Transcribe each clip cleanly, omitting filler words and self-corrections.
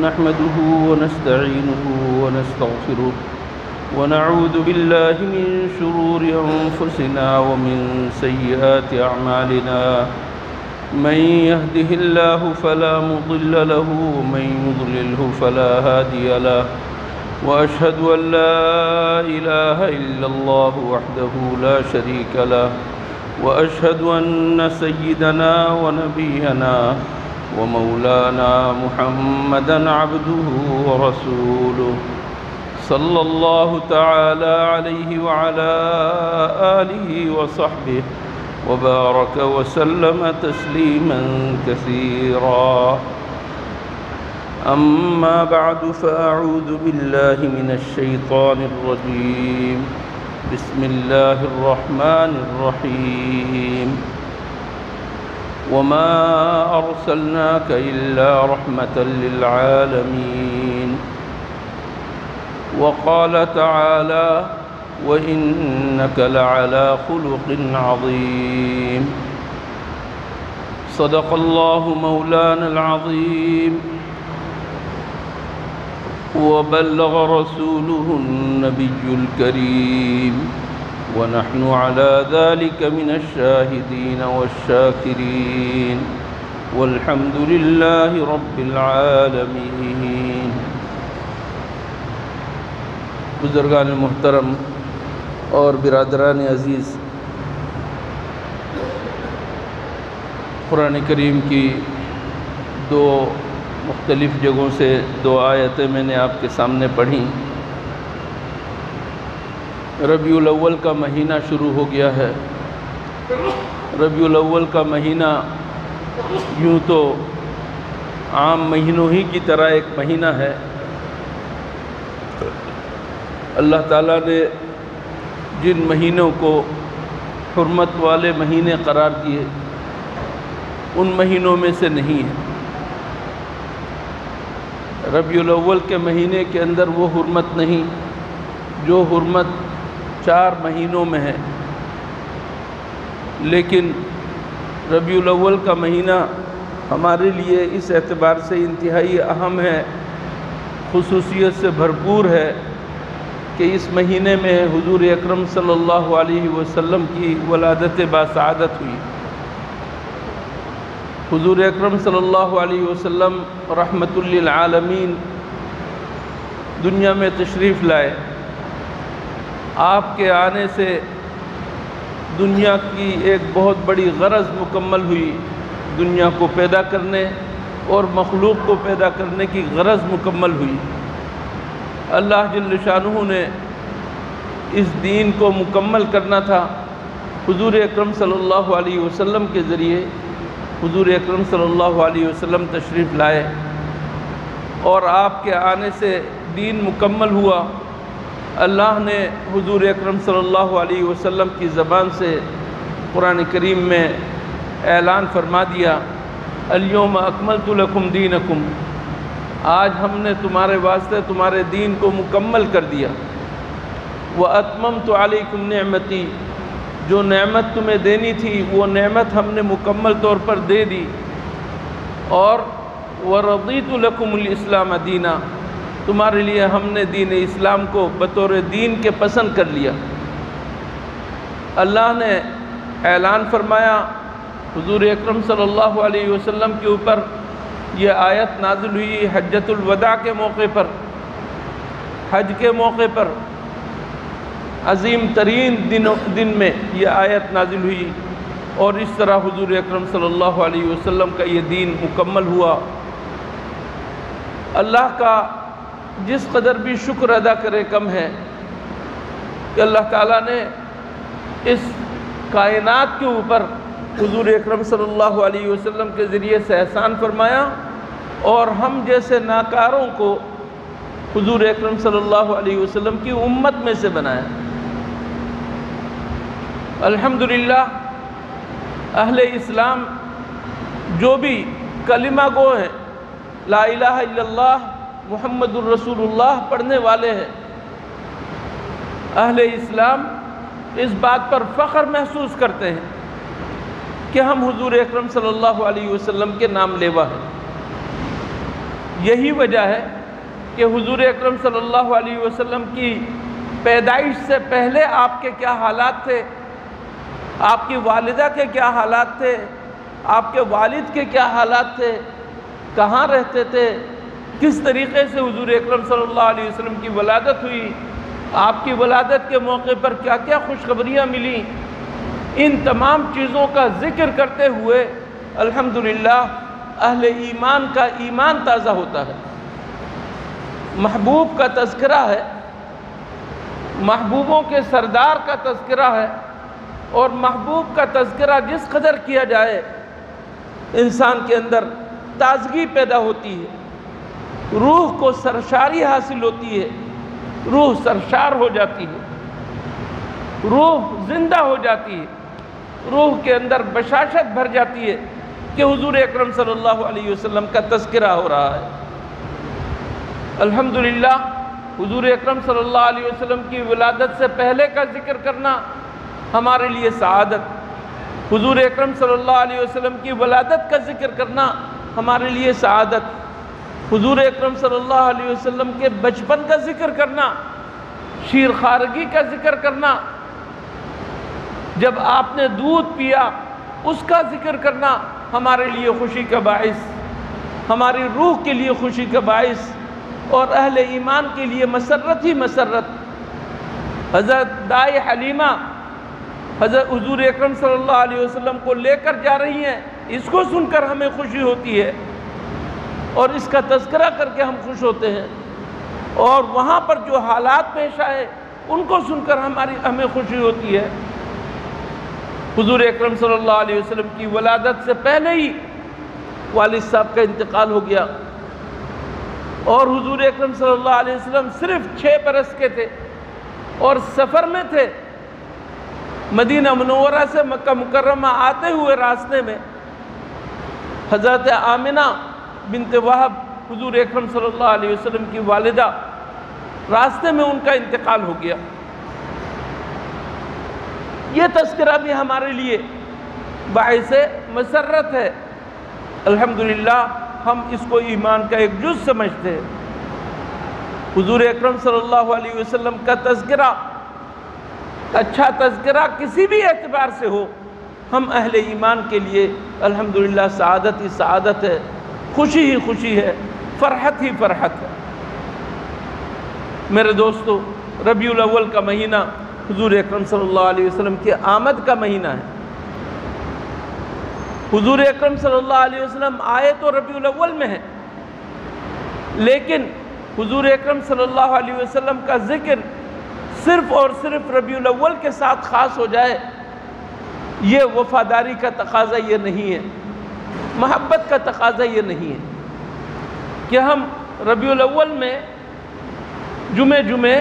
نحمده ونستعينه ونستغفره ونعوذ بالله من شرور أنفسنا ومن سيئات أعمالنا من يهده الله فلا مضل له ومن يضلله فلا هادي له وأشهد أن لا إله إلا الله وحده لا شريك له وأشهد أن سيدنا ونبينا ومولانا محمدًا عبده ورسوله صلى الله تعالى عليه وعلى آله وصحبه وبارك وسلم تسليما كثيرا. أما بعد فأعوذ بالله من الشيطان الرجيم. بسم الله الرحمن الرحيم. وما أرسلناك إلا رحمة للعالمين. وقال تعالى وإنك لعلى خلق عظيم. صدق الله مولانا العظيم وبلغ رسوله النبي الكريم ونحن على ذلك من الشاهدين والشاكرين والحمد لله رب العالمين. بزرگان محترم اور برادران عزیز، قرآن کریم کی دو مختلف جگہوں سے دو آیتیں میں نے آپ کے سامنے پڑھیں. ربیع الاول کا مہینہ شروع ہو گیا ہے. ربیع الاول کا مہینہ یوں تو عام مہینوں ہی کی طرح ایک مہینہ ہے. اللہ تعالیٰ نے جن مہینوں کو حرمت والے مہینے قرار دیے ان مہینوں میں سے نہیں ہے. ربیع الاول کے مہینے کے اندر وہ حرمت نہیں جو حرمت 4 مہینوں میں ہے، لیکن ربیع الاول کا مہینہ ہمارے لیے اس اعتبار سے انتہائی اہم ہے، خصوصیت سے بھرپور ہے کہ اس مہینے میں حضور اکرم صلی اللہ علیہ وسلم کی ولادت باسعادت ہوئی. حضور اکرم صلی اللہ علیہ وسلم رحمت للعالمین دنیا میں تشریف لائے. آپ کے آنے سے دنیا کی ایک بہت بڑی غرض مکمل ہوئی. دنیا کو پیدا کرنے اور مخلوق کو پیدا کرنے کی غرض مکمل ہوئی. اللہ جل شانہ نے اس دین کو مکمل کرنا تھا. حضور اکرم صلی اللہ علیہ وسلم کے ذریعے حضور اکرم صلی اللہ علیہ وسلم تشریف لائے اور آپ کے آنے سے دین مکمل ہوا. اللہ نے حضور اکرم صلی اللہ علیہ وسلم کی زبان سے قرآن کریم میں اعلان فرما دیا، الیوم اکملت لکم دینکم، آج ہم نے تمہارے واسطے تمہارے دین کو مکمل کر دیا. وَأَتْمَمْتُ عَلَيْكُمْ نِعْمَتِي، جو نعمت تمہیں دینی تھی وہ نعمت ہم نے مکمل طور پر دے دی. اور وَرَضِيتُ لَكُمُ الْإِسْلَامَ دِينًا، تمہارے لیے ہم نے دین اسلام کو بطور دین کے پسند کر لیا. اللہ نے اعلان فرمایا حضور اکرم صلی اللہ علیہ وسلم کے اوپر. یہ آیت نازل ہوئی حجۃ الوداع کے موقع پر، حج کے موقع پر عظیم ترین دن میں یہ آیت نازل ہوئی، اور اس طرح حضور اکرم صلی اللہ علیہ وسلم کا یہ دین مکمل ہوا. اللہ کا جس قدر بھی شکر ادا کرے کم ہے کہ اللہ تعالیٰ نے اس کائنات کے اوپر حضور اکرم صلی اللہ علیہ وسلم کے ذریعے سے احسان فرمایا اور ہم جیسے ناکاروں کو حضور اکرم صلی اللہ علیہ وسلم کی امت میں سے بنایا. الحمدللہ اہل اسلام جو بھی کلمہ گو ہیں، لا الہ الا اللہ محمد الرسول اللہ پڑھنے والے ہیں، اہل اسلام اس بات پر فخر محسوس کرتے ہیں کہ ہم حضور اکرم صلی اللہ علیہ وسلم کے نام لیوا ہیں. یہی وجہ ہے کہ حضور اکرم صلی اللہ علیہ وسلم کی پیدائش سے پہلے آپ کے کیا حالات تھے، آپ کی والدہ کے کیا حالات تھے، آپ کے والد کے کیا حالات تھے، کہاں رہتے تھے، کس طریقے سے حضور اکرم صلی اللہ علیہ وسلم کی ولادت ہوئی، آپ کی ولادت کے موقع پر کیا کیا خوشخبریاں ملیں، ان تمام چیزوں کا ذکر کرتے ہوئے الحمدللہ اہل ایمان کا ایمان تازہ ہوتا ہے۔ محبوب کا تذکرہ ہے، محبوبوں کے سردار کا تذکرہ ہے، اور محبوب کا تذکرہ جس قدر کیا جائے انسان کے اندر تازگی پیدا ہوتی ہے، روح کو سرشاری حاصل ہوتی ہے، روح سرشار ہو جاتی ہے، روح زندہ ہو جاتی ہے، روح کے اندر بشاشت بھر جاتی ہے کہ حضور اکرم صلی اللہ علیہ وسلم کا تذکرہ ہو رہا ہے۔ الحمدللہ حضور اکرم صلی اللہ علیہ وسلم کی ولادت سے پہلے کا ذکر کرنا ہمارے لیے سعادت، حضور اکرم صلی اللہ علیہ وسلم کی ولادت کا ذکر کرنا ہمارے لیے سعادت، حضور اکرم صلی اللہ علیہ وسلم کے بچپن کا ذکر کرنا، شیر خارگی کا ذکر کرنا، جب آپ نے دودھ پیا اس کا ذکر کرنا ہمارے لیے خوشی کا باعث، ہماری روح کے لیے خوشی کا باعث، اور اہل ایمان کے لیے مسرت ہی مسرت۔ حضرت دائی حلیمہ حضرت حضور اکرم صلی اللہ علیہ وسلم کو لے کر جا رہی ہیں، اس کو سن کر ہمیں خوشی ہوتی ہے اور اس کا تذکرہ کر کے ہم خوش ہوتے ہیں، اور وہاں پر جو حالات پیش آئے ان کو سن کر ہمیں خوشی ہوتی ہے۔ حضور اکرم صلی اللہ علیہ وسلم کی ولادت سے پہلے ہی والد صاحب کا انتقال ہو گیا، اور حضور اکرم صلی اللہ علیہ وسلم صرف 6 برس کے تھے اور سفر میں تھے۔ مدینہ منورہ سے مکہ مکرمہ آتے ہوئے راستے میں حضرت آمنہ بنت وہب حضور اکرم صلی اللہ علیہ وسلم کی والدہ، راستے میں ان کا انتقال ہو گیا۔ یہ تذکرہ بھی ہمارے لیے باعث مسرت ہے۔ الحمدللہ ہم اس کو ایمان کا ایک جز سمجھتے ہیں۔ حضور اکرم صلی اللہ علیہ وسلم کا تذکرہ، اچھا تذکرہ کسی بھی اعتبار سے ہو، ہم اہل ایمان کے لیے الحمدللہ سعادت ہی سعادت ہے، خوشی ہی خوشی ہے، فرحت ہی فرحت ہے۔ میرے دوستو، ربیع الاول کا مہینہ حضور اکرم صلی اللہ علیہ وسلم کی آمد کا مہینہ ہے۔ حضور اکرم صلی اللہ علیہ وسلم آئے تو ربیع الاول میں ہے، لیکن حضور اکرم صلی اللہ علیہ وسلم کا ذکر صرف اور صرف ربیع الاول کے ساتھ خاص ہو جائے، یہ وفاداری کا تقاضا یہ نہیں ہے، محبت کا تقاضا یہ نہیں ہے کہ ہم ربیع الاول میں جمعے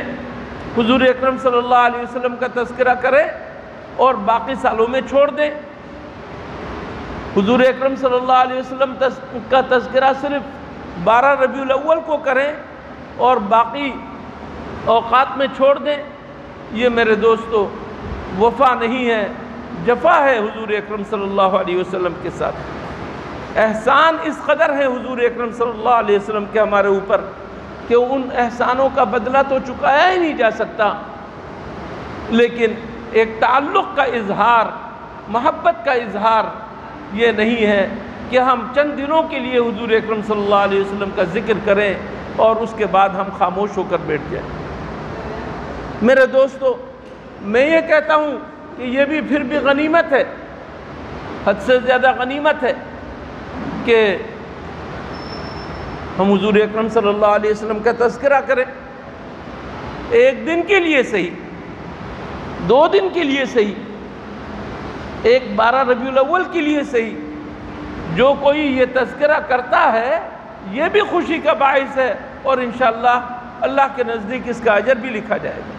حضور اکرم صلی اللہ علیہ وسلم کا تذکرہ کریں اور باقی سالوں میں چھوڑ دیں۔ حضور اکرم صلی اللہ علیہ وسلم کا تذکرہ صرف 12 ربیع الاول کو کریں اور باقی اوقات میں چھوڑ دیں، یہ میرے دوستو وفا نہیں ہے، جفا ہے حضور اکرم صلی اللہ علیہ وسلم کے ساتھ۔ احسان اس قدر ہے حضور اکرم صلی اللہ علیہ وسلم کے ہمارے اوپر کہ ان احسانوں کا بدلہ تو چکایا ہی نہیں جا سکتا، لیکن ایک تعلق کا اظہار، محبت کا اظہار یہ نہیں ہے کہ ہم چند دنوں کے لیے حضور اکرم صلی اللہ علیہ وسلم کا ذکر کریں اور اس کے بعد ہم خاموش ہو کر بیٹھ جائیں۔ میرے دوستو، میں یہ کہتا ہوں کہ یہ بھی پھر بھی غنیمت ہے، حد سے زیادہ غنیمت ہے کہ ہم حضور اکرم صلی اللہ علیہ وسلم کا تذکرہ کریں، ایک دن کے لیے صحیح، 2 دن کے لیے صحیح، ایک 12 ربیع الاول کے لیے صحیح۔ جو کوئی یہ تذکرہ کرتا ہے یہ بھی خوشی کا باعث ہے، اور انشاءاللہ اللہ کے نزدیک اس کا اجر بھی لکھا جائے گا۔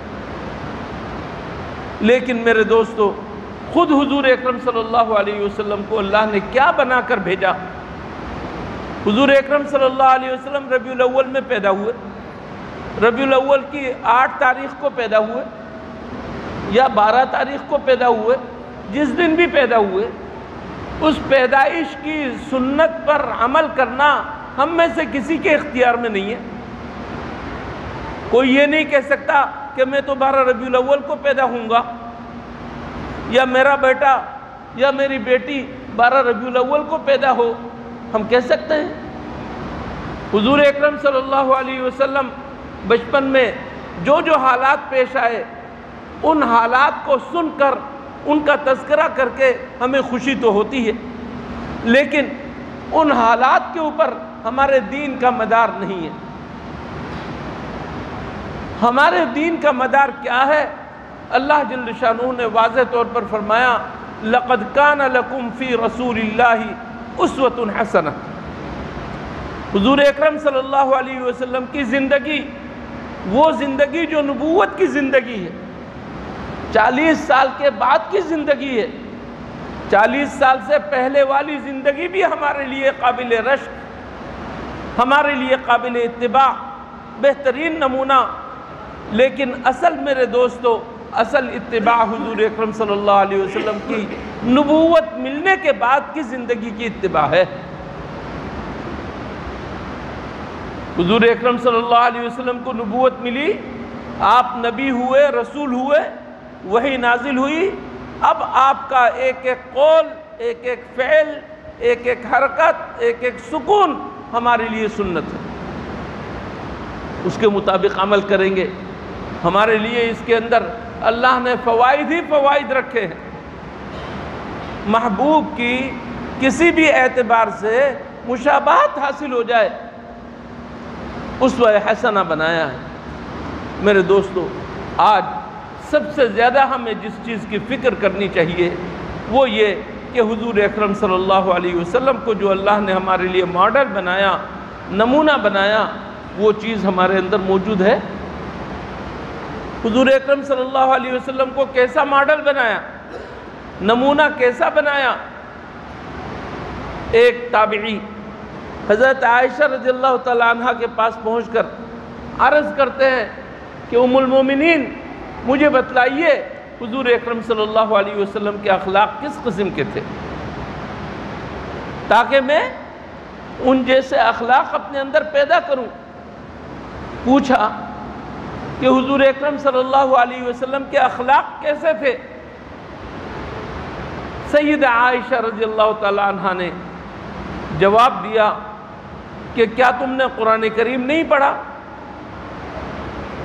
لیکن میرے دوستو، خود حضور اکرم صلی اللہ علیہ وسلم کو اللہ نے کیا بنا کر بھیجا؟ حضور اکرم صلی اللہ علیہ وسلم ربیع الاول میں پیدا ہوئے، ربیع الاول کی 8 تاریخ کو پیدا ہوئے یا 12 تاریخ کو پیدا ہوئے، جس دن بھی پیدا ہوئے، اس پیدائش کی سنت پر عمل کرنا ہم میں سے کسی کے اختیار میں نہیں ہے۔ کوئی یہ نہیں کہہ سکتا کہ میں تو 12 ربیع الاول کو پیدا ہوں گا، یا میرا بیٹا یا میری بیٹی 12 ربیع الاول کو پیدا ہو۔ ہم کہہ سکتے ہیں؟ حضور اکرم صلی اللہ علیہ وسلم بچپن میں جو جو حالات پیش آئے، ان حالات کو سن کر ان کا تذکرہ کر کے ہمیں خوشی تو ہوتی ہے، لیکن ان حالات کے اوپر ہمارے دین کا مدار نہیں ہے۔ ہمارے دین کا مدار کیا ہے؟ اللہ جل شانہ نے واضح طور پر فرمایا لَقَدْ كَانَ لَكُمْ فِي رَسُولِ اللَّهِ أُسْوَةٌ حَسَنَةٌ۔ حضور اکرم صلی اللہ علیہ وسلم کی زندگی وہ زندگی جو نبوت کی زندگی ہے، 40 سال کے بعد کی زندگی ہے۔ 40 سال سے پہلے والی زندگی بھی ہمارے لیے قابل رشک، ہمارے لیے قابل اتباع، بہترین نمونہ، لیکن اصل میرے دوستو، اصل اتباع حضور اکرم صلی اللہ علیہ وسلم کی نبوت ملنے کے بعد کی زندگی کی اتباع ہے۔ حضور اکرم صلی اللہ علیہ وسلم کو نبوت ملی، آپ نبی ہوئے، رسول ہوئے، وحی نازل ہوئی، اب آپ کا ایک ایک قول، ایک ایک فعل، ایک ایک حرکت، ایک ایک سکون ہمارے لیے سنت ہے۔ اس کے مطابق عمل کریں گے، ہمارے لیے اس کے اندر اللہ نے فوائد ہی فوائد رکھے ہیں۔ محبوب کی کسی بھی اعتبار سے مشابہت حاصل ہو جائے، اسوہ حسنہ بنایا ہے۔ میرے دوستو، آج سب سے زیادہ ہمیں جس چیز کی فکر کرنی چاہیے وہ یہ کہ حضور اکرم صلی اللہ علیہ وسلم کو جو اللہ نے ہمارے لیے ماڈل بنایا، نمونہ بنایا، وہ چیز ہمارے اندر موجود ہے۔ حضور اکرم صلی اللہ علیہ وسلم کو کیسا ماڈل بنایا، نمونہ کیسا بنایا؟ ایک تابعی حضرت عائشہ رضی اللہ تعالیٰ عنہ کے پاس پہنچ کر عرض کرتے ہیں کہ ام المومنین مجھے بتلائیے حضور اکرم صلی اللہ علیہ وسلم کے اخلاق کس قسم کے تھے، تاکہ میں ان جیسے اخلاق اپنے اندر پیدا کروں۔ پوچھا کہ حضور اکرم صلی اللہ علیہ وسلم کے اخلاق کیسے تھے؟ سیدہ عائشہ رضی اللہ تعالیٰ عنہ نے جواب دیا کہ کیا تم نے قرآن کریم نہیں پڑھا؟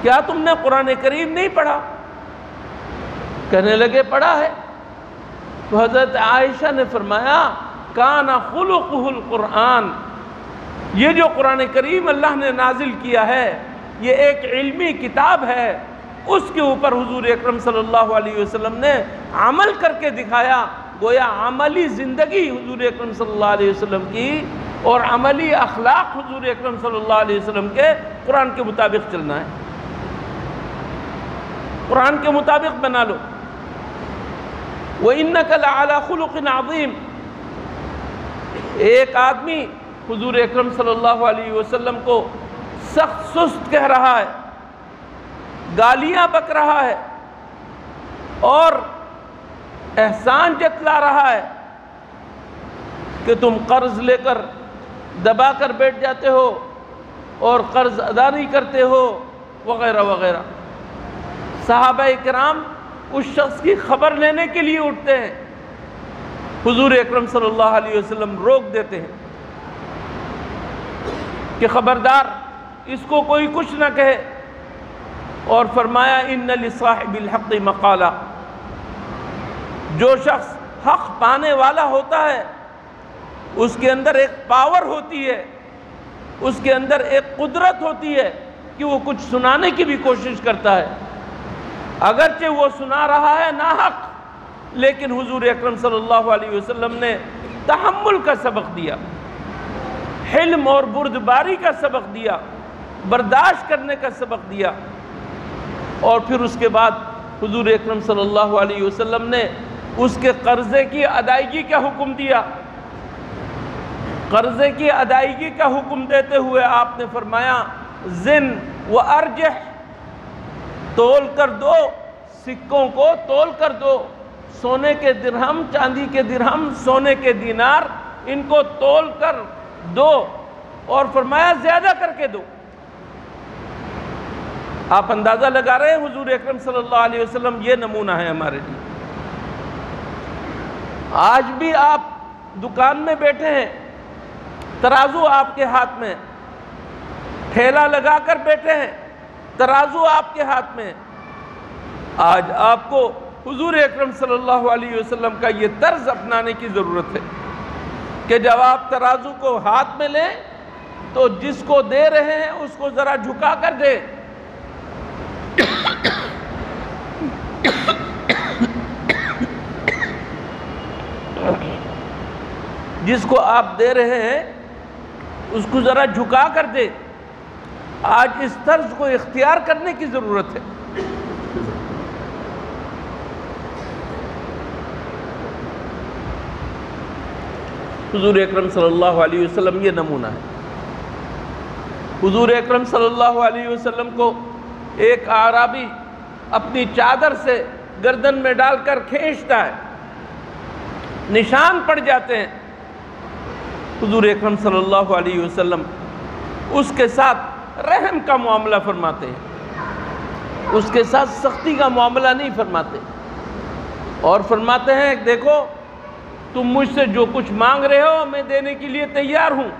کیا تم نے قرآن کریم نہیں پڑھا؟ کہنے لگے پڑھا ہے۔ تو حضرت عائشہ نے فرمایا کان خلقہ القرآن، یہ جو قرآن کریم اللہ نے نازل کیا ہے یہ ایک علمی کتاب ہے، اس کے اوپر حضور اکرم صلی اللہ علیہ وسلم نے عمل کر کے دکھایا۔ گویا عملی زندگی حضور اکرم صلی اللہ علیہ وسلم کی اور عملی اخلاق حضور اکرم صلی اللہ علیہ وسلم کے قرآن کے مطابق چلنا ہے، قرآن کے مطابق بنا لو۔ وَإِنَّكَ لَعَلَىٰ خُلُقٍ عَظِيمٍ، ایک آدمی حضور اکرم صلی اللہ علیہ وسلم کو سخت سست کہہ رہا ہے، گالیاں بک رہا ہے اور احسان جتلا رہا ہے کہ تم قرض لے کر دبا کر بیٹھ جاتے ہو اور قرض ادا نہیں کرتے ہو وغیرہ وغیرہ۔ صحابہ کرام اس شخص کی خبر لینے کے لیے اٹھتے ہیں، حضور اکرم صلی اللہ علیہ وسلم روک دیتے ہیں کہ خبردار اس کو کوئی کچھ نہ کہے، اور فرمایا ان لصاحب الحق مقالہ، جو شخص حق پانے والا ہوتا ہے اس کے اندر ایک پاور ہوتی ہے، اس کے اندر ایک قدرت ہوتی ہے کہ وہ کچھ سنانے کی بھی کوشش کرتا ہے، اگرچہ وہ سنا رہا ہے ناحق، لیکن حضور اکرم صلی اللہ علیہ وسلم نے تحمل کا سبق دیا، حلم اور بردباری کا سبق دیا، برداشت کرنے کا سبق دیا، اور پھر اس کے بعد حضور اکرم صلی اللہ علیہ وسلم نے اس کے قرضے کی ادائیگی کا حکم دیا۔ قرضے کی ادائیگی کا حکم دیتے ہوئے آپ نے فرمایا زن و ارجح، تول کر دو، سکوں کو تول کر دو، سونے کے درہم، چاندی کے درہم، سونے کے دینار، ان کو تول کر دو، اور فرمایا زیادہ کر کے دو۔ آپ اندازہ لگا رہے ہیں حضور اکرم صلی اللہ علیہ وسلم یہ نمونہ ہے ہمارے لیے۔ آج بھی آپ دکان میں بیٹھے ہیں، ترازو آپ کے ہاتھ میں، ٹھیلا لگا کر بیٹھے ہیں، ترازو آپ کے ہاتھ میں۔ آج آپ کو حضور اکرم صلی اللہ علیہ وسلم کا یہ طرز اپنانے کی ضرورت ہے کہ جب آپ ترازو کو ہاتھ میں لیں تو جس کو دے رہے ہیں اس کو ذرا جھکا کر دیں۔ جس کو آپ دے رہے ہیں اس کو ذرا جھکا کر دیں۔ آج اس طرز کو اختیار کرنے کی ضرورت ہے۔ حضور اکرم صلی اللہ علیہ وسلم یہ نمونہ ہے۔ حضور اکرم صلی اللہ علیہ وسلم کو ایک اعرابی اپنی چادر سے گردن میں ڈال کر کھینچتا ہے، نشان پڑ جاتے ہیں۔ حضور اکرم صلی اللہ علیہ وسلم اس کے ساتھ رحم کا معاملہ فرماتے ہیں، اس کے ساتھ سختی کا معاملہ نہیں فرماتے، اور فرماتے ہیں دیکھو تم مجھ سے جو کچھ مانگ رہے ہو میں دینے کے لیے تیار ہوں،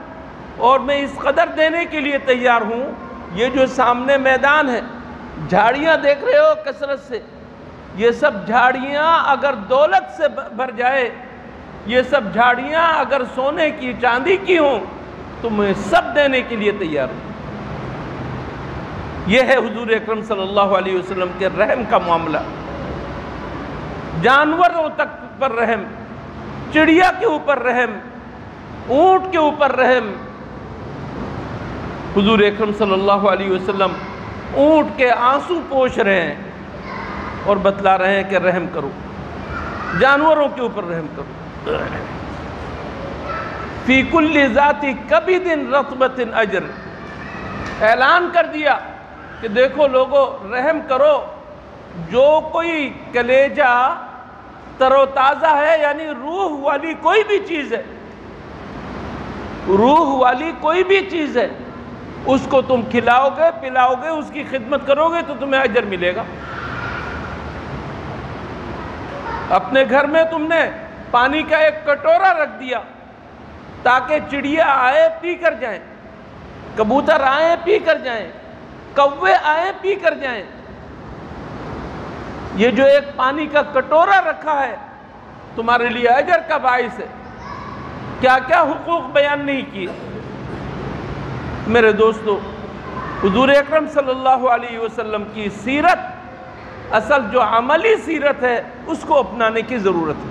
اور میں اس قدر دینے کے لیے تیار ہوں۔ یہ جو سامنے میدان ہے، جھاڑیاں دیکھ رہے ہو کثرت سے، یہ سب جھاڑیاں اگر دولت سے بھر جائے، یہ سب جھاڑیاں اگر سونے کی چاندی کی ہوں تو میں سب دینے کے لیے تیار ہوں۔ یہ ہے حضور اکرم صلی اللہ علیہ وسلم کے رحم کا معاملہ۔ جانوروں تک پر رحم، چڑیا کے اوپر رحم، اونٹ کے اوپر رحم۔ حضور اکرم صلی اللہ علیہ وسلم اونٹ کے آنسو پوچھ رہے ہیں اور بتلا رہے ہیں کہ رحم کرو، جانوروں کے اوپر رحم کرو۔ فی کل ذات کبد رطبۃ اجر، اعلان کر دیا کہ دیکھو لوگو رحم کرو، جو کوئی کلیجہ تر و تازہ ہے، یعنی روح والی کوئی بھی چیز ہے، روح والی کوئی بھی چیز ہے، اس کو تم کھلاؤ گے پلاؤ گے، اس کی خدمت کرو گے تو تمہیں اجر ملے گا۔ اپنے گھر میں تم نے پانی کا ایک کٹورا رکھ دیا تاکہ چڑیا آئے پی کر جائیں، کبوتر آئیں پی کر جائیں، کوے آئیں پی کر جائیں۔ یہ جو ایک پانی کا کٹورا رکھا ہے تمہارے لیے اجر کا باعث ہے۔ کیا کیا حقوق بیان نہیں کیے۔ میرے دوستو، حضور اکرم صلی اللہ علیہ وسلم کی سیرت، اصل جو عملی سیرت ہے اس کو اپنانے کی ضرورت ہے۔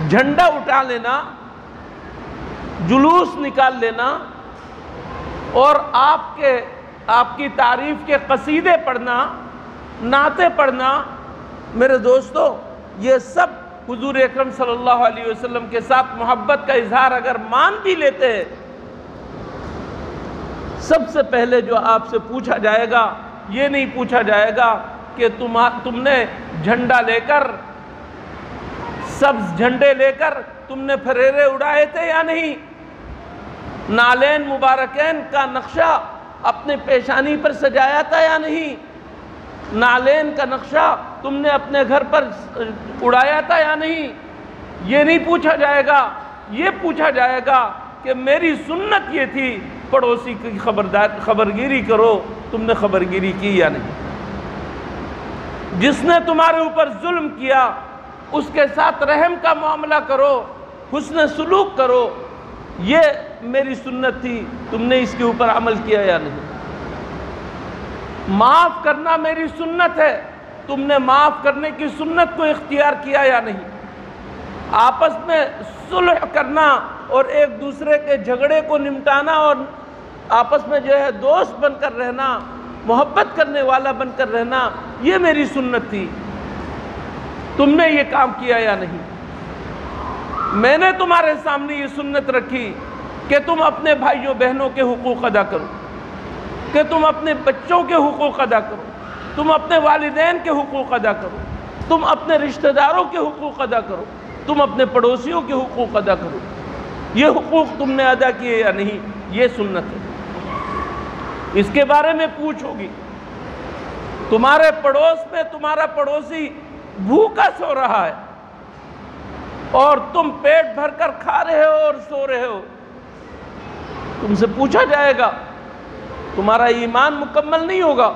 جھنڈا اٹھا لینا، جلوس نکال لینا اور آپ کی تعریف کے قصیدے پڑھنا، نعتیں پڑھنا، میرے دوستو یہ سب حضور اکرم صلی اللہ علیہ وسلم کے ساتھ محبت کا اظہار اگر مان بھی لیتے ہیں، سب سے پہلے جو آپ سے پوچھا جائے گا یہ نہیں پوچھا جائے گا کہ تم نے جھنڈا لے کر، سبز جھنڈے لے کر تم نے پھریرے اڑائے تھے یا نہیں، نالین مبارکین کا نقشہ اپنے پیشانی پر سجایا تھا یا نہیں، نالین کا نقشہ تم نے اپنے گھر پر اڑایا تھا یا نہیں۔ یہ نہیں پوچھا جائے گا، یہ پوچھا جائے گا کہ میری سنت یہ تھی، پڑوسی کی خبرگیری کرو، تم نے خبرگیری کی یا نہیں۔ جس نے تمہارے اوپر ظلم کیا اس کے ساتھ رحم کا معاملہ کرو، حسن سلوک کرو، یہ میری سنت تھی، تم نے اس کے اوپر عمل کیا یا نہیں۔ معاف کرنا میری سنت ہے، تم نے معاف کرنے کی سنت کو اختیار کیا یا نہیں۔ آپس میں صلح کرنا اور ایک دوسرے کے جھگڑے کو نمٹانا اور آپس میں جو ہے دوست بن کر رہنا، محبت کرنے والا بن کر رہنا، یہ میری سنت تھی، تم نے یہ کام کیا یا نہیں۔ میں نے تمہارے سامنے یہ سنت رکھی کہ تم اپنے بھائیوں بہنوں کے حقوق ادا کرو، کہ تم اپنے بچوں کے حقوق ادا کرو، تم اپنے والدین کے حقوق ادا کرو، تم اپنے رشتہ داروں کے حقوق ادا کرو، تم اپنے پڑوسیوں کے حقوق ادا کرو۔ یہ حقوق تم نے ادا کیے یا نہیں، یہ سنت ہے۔ اس کے بارے میں پوچھو گی۔ تمہارے پڑوس میں تمہارا پڑوسی بھوکا سو رہا ہے اور تم پیٹ بھر کر کھا رہے ہو اور سو رہے ہو، تم سے پوچھا جائے گا، تمہارا ایمان مکمل نہیں ہوگا،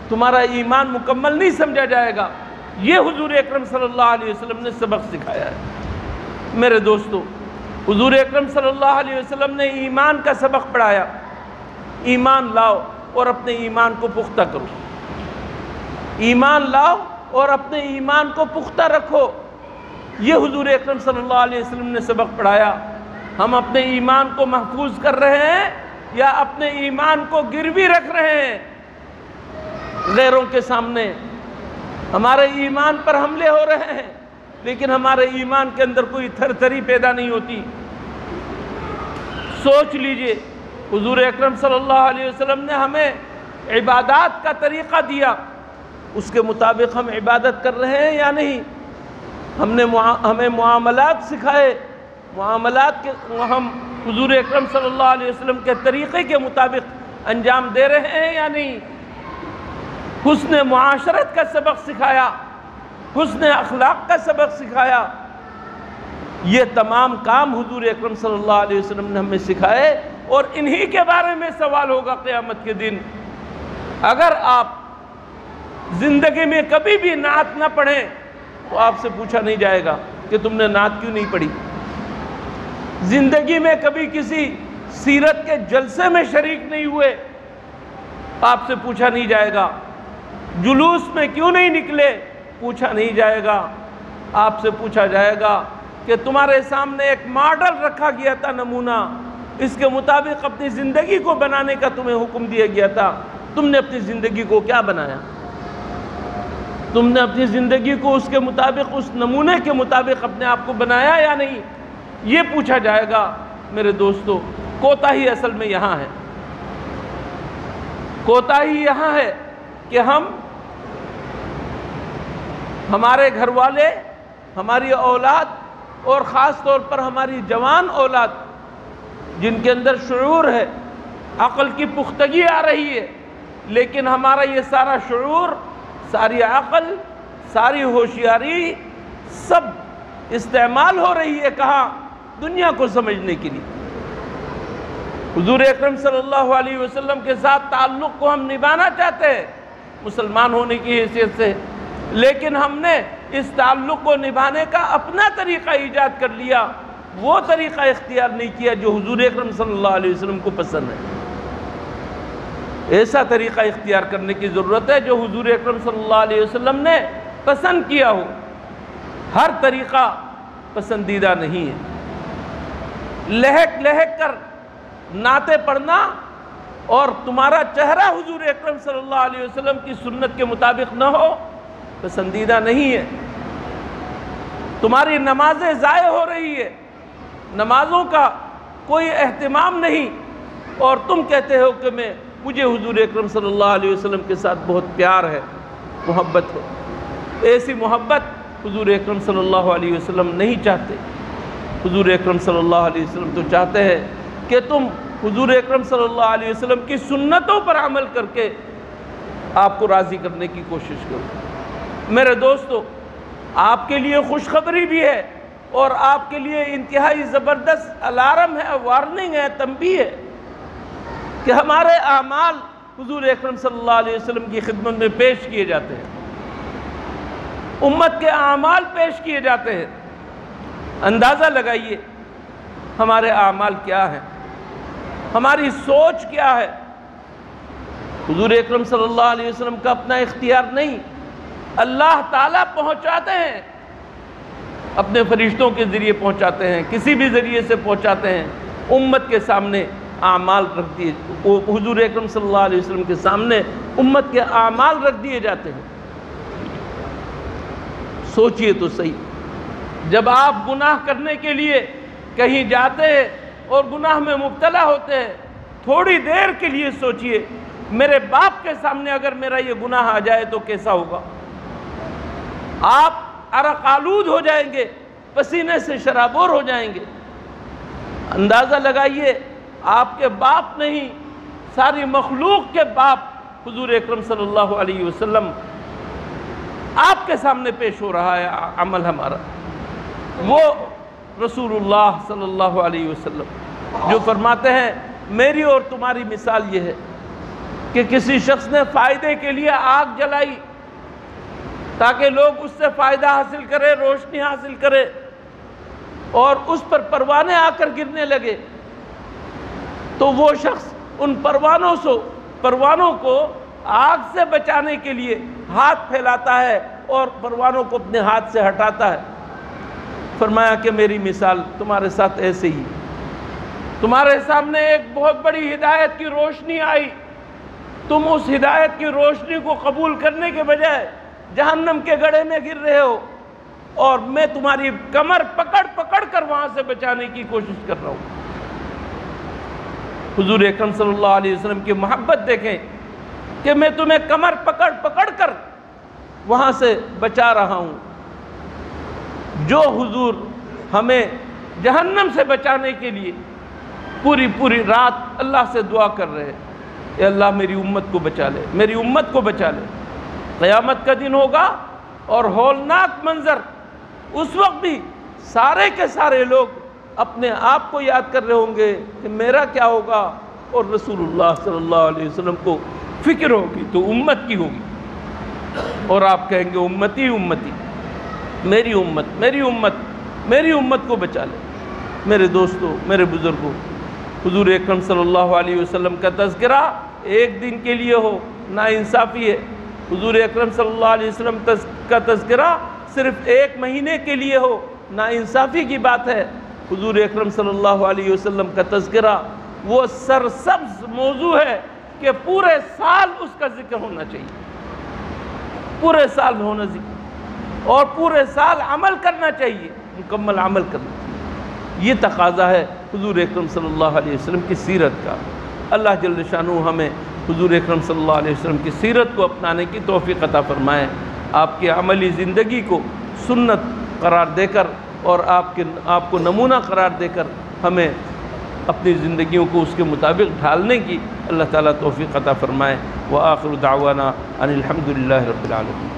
تمہارا ایمان مکمل نہیں سمجھا جائے گا۔ یہ حضور اکرم صلی اللہ علیہ وسلم نے سبق سکھایا ہے۔ میرے دوستو، حضور اکرم صلی اللہ علیہ وسلم نے ایمان کا سبق پڑھایا۔ ایمان لاؤ اور اپنے ایمان کو پختہ کرو، ایمان لاؤ اور اپنے ایمان کو پختہ رکھو۔ یہ حضور اکرم صلی اللہ علیہ وسلم نے سبق پڑھایا۔ ہم اپنے ایمان کو محفوظ کر رہے ہیں یا اپنے ایمان کو گروی رکھ رہے ہیں غیروں کے سامنے؟ ہمارے ایمان پر حملے ہو رہے ہیں لیکن ہمارے ایمان کے اندر کوئی تھر تھری پیدا نہیں ہوتی۔ سوچ لیجئے، حضور اکرم صلی اللہ علیہ وسلم نے ہمیں عبادات کا طریقہ دیا، اس کے مطابق ہم عبادت کر رہے ہیں یا نہیں؟ ہمیں معاملات سکھائے، معاملات کے ہم حضور اکرم صلی اللہ علیہ وسلم کے طریقے کے مطابق انجام دے رہے ہیں یا نہیں؟ حسن معاشرت کا سبق سکھایا، حسن اخلاق کا سبق سکھایا۔ یہ تمام کام حضور اکرم صلی اللہ علیہ وسلم نے ہمیں سکھائے اور انہی کے بارے میں سوال ہوگا قیامت کے دن۔ اگر آپ زندگی میں کبھی بھی نعت نہ پڑھیں تو آپ سے پوچھا نہیں جائے گا کہ تم نے نعت کیوں نہیں پڑھی۔ زندگی میں کبھی کسی سیرت کے جلسے میں شریک نہیں ہوئے، آپ سے پوچھا نہیں جائے گا۔ جلوس میں کیوں نہیں نکلے، پوچھا نہیں جائے گا۔ آپ سے پوچھا جائے گا کہ تمہارے سامنے ایک ماڈل رکھا گیا تھا، نمونہ، اس کے مطابق اپنی زندگی کو بنانے کا تمہیں حکم دیا گیا تھا، تم نے اپنی زندگی کو کیا بنایا؟ تم نے اپنی زندگی کو اس کے مطابق، اس نمونے کے مطابق اپنے آپ کو بنایا یا نہیں؟ یہ پوچھا جائے گا۔ میرے دوستو، کوتاہی اصل میں یہاں ہے، کوتاہی یہاں ہے کہ ہمارے گھر والے، ہماری اولاد اور خاص طور پر ہماری جوان اولاد جن کے اندر شعور ہے، عقل کی پختگی آ رہی ہے، لیکن ہمارا یہ سارا شعور، ساری عقل، ساری ہوشیاری سب استعمال ہو رہی ہے کہاں؟ دنیا کو سمجھنے کے لیے۔ حضور اکرم صلی اللہ علیہ وسلم کے ساتھ تعلق کو ہم نبھانا چاہتے ہیں مسلمان ہونے کی حیثیت سے، لیکن ہم نے اس تعلق کو نبھانے کا اپنا طریقہ ایجاد کر لیا، وہ طریقہ اختیار نہیں کیا جو حضور اکرم صلی اللہ علیہ وسلم کو پسند ہے۔ ایسا طریقہ اختیار کرنے کی ضرورت ہے جو حضور اکرم صلی اللہ علیہ وسلم نے پسند کیا ہو۔ ہر طریقہ پسندیدہ نہیں ہے۔ لہک لہک کر نعتیں پڑھنا اور تمہارا چہرہ حضور اکرم صلی اللہ علیہ وسلم کی سنت کے مطابق نہ ہو، پسندیدہ نہیں ہے۔ تمہاری نمازیں ضائع ہو رہی ہے، نمازوں کا کوئی اہتمام نہیں، اور تم کہتے ہو کہ مجھے حضور اکرم صلی اللہ علیہ وسلم کے ساتھ بہت پیار ہے، محبت ہے۔ ایسی محبت حضور اکرم صلی اللہ علیہ وسلم نہیں چاہتے۔ حضور اکرم صلی اللہ علیہ وسلم تو چاہتے ہیں کہ تم حضور اکرم صلی اللہ علیہ وسلم کی سنتوں پر عمل کر کے آپ کو راضی کرنے کی کوشش کرو۔ میرے دوستو، آپ کے لیے خوشخبری بھی ہے اور آپ کے لیے انتہائی زبردست الارم ہے، وارننگ ہے، تنبیہ ہے کہ ہمارے اعمال حضور اکرم صلی اللہ علیہ وسلم کی خدمت میں پیش کیے جاتے ہیں، امت کے اعمال پیش کیے جاتے ہیں۔ اندازہ لگائیے ہمارے اعمال کیا ہیں، ہماری سوچ کیا ہے۔ حضور اکرم صلی اللہ علیہ وسلم کا اپنا اختیار نہیں، اللہ تعالیٰ پہنچاتے ہیں، اپنے فرشتوں کے ذریعے پہنچاتے ہیں، کسی بھی ذریعے سے پہنچاتے ہیں۔ امت کے سامنے اعمال رکھ دیے، حضور اکرم صلی اللہ علیہ وسلم کے سامنے امت کے اعمال رکھ دیے جاتے ہیں۔ سوچئے تو صحیح، جب آپ گناہ کرنے کے لیے کہیں جاتے ہیں اور گناہ میں مبتلا ہوتے ہیں، تھوڑی دیر کے لیے سوچئے میرے باپ کے سامنے اگر میرا یہ گناہ آ جائے تو کیسا ہوگا؟ آپ عرق آلود ہو جائیں گے، پسینے سے شرابور ہو جائیں گے۔ اندازہ لگائیے، آپ کے باپ نہیں، ساری مخلوق کے باپ حضور اکرم صلی اللہ علیہ وسلم آپ کے سامنے پیش ہو رہا ہے عمل ہمارا۔ وہ رسول اللہ صلی اللہ علیہ وسلم جو فرماتے ہیں میری اور تمہاری مثال یہ ہے کہ کسی شخص نے فائدے کے لیے آگ جلائی تاکہ لوگ اس سے فائدہ حاصل کرے، روشنی حاصل کرے، اور اس پر پروانے آ کر گرنے لگے، تو وہ شخص ان پروانوں کو آگ سے بچانے کے لیے ہاتھ پھیلاتا ہے اور پروانوں کو اپنے ہاتھ سے ہٹاتا ہے۔ فرمایا کہ میری مثال تمہارے ساتھ ایسے ہی، تمہارے سامنے ایک بہت بڑی ہدایت کی روشنی آئی، تم اس ہدایت کی روشنی کو قبول کرنے کے بجائے جہنم کے گڑھے میں گر رہے ہو، اور میں تمہاری کمر پکڑ کر وہاں سے بچانے کی کوشش کر رہا ہوں۔ حضور اکرم صلی اللہ علیہ وسلم کی محبت دیکھیں کہ میں تمہیں کمر پکڑ کر وہاں سے بچا رہا ہوں۔ جو حضور ہمیں جہنم سے بچانے کے لیے پوری رات اللہ سے دعا کر رہے ہیں، اے اللہ میری امت کو بچا لے، میری امت کو بچا لے۔ قیامت کا دن ہوگا اور ہولناک منظر، اس وقت بھی سارے کے سارے لوگ اپنے آپ کو یاد کر رہے ہوں گے کہ میرا کیا ہوگا، اور رسول اللہ صلی اللہ علیہ وسلم کو فکر ہوگی تو امت کی ہوگی، اور آپ کہیں گے امتی امتی، میری امت کو بچا لے۔ میرے دوستو، میرے بزرگوں، حضور اکرم صلی اللہ علیہ وسلم کا تذکرہ ایک دن کے لیے ہو نا انصافی ہے، حضور اکرم صلی اللہ علیہ وسلم کا تذکرہ صرف ایک مہینے کے لیے ہو نا انصافی کی بات ہے۔ حضور اکرم صلی اللہ علیہ وسلم کا تذکرہ وہ سرسبز موضوع ہے کہ پورے سال اس کا ذکر ہونا چاہیے، پورے سال ہونا ذکر، اور پورے سال عمل کرنا چاہیے، مکمل عمل کرنا چاہیے۔ یہ تقاضا ہے حضور اکرم صلی اللہ علیہ وسلم کی سیرت کا۔ اللہ جل شانہ ہمیں حضور اکرم صلی اللہ علیہ وسلم کی سیرت کو اپنانے کی توفیق عطا فرمائے، آپ کی عملی زندگی کو سنت قرار دے کر اور آپ کو نمونہ قرار دے کر ہمیں اپنی زندگیوں کو اس کے مطابق ڈھالنے کی اللہ تعالیٰ توفیق عطا فرمائے۔ وآخر دعوانا ان الحمد للہ رب العالمین۔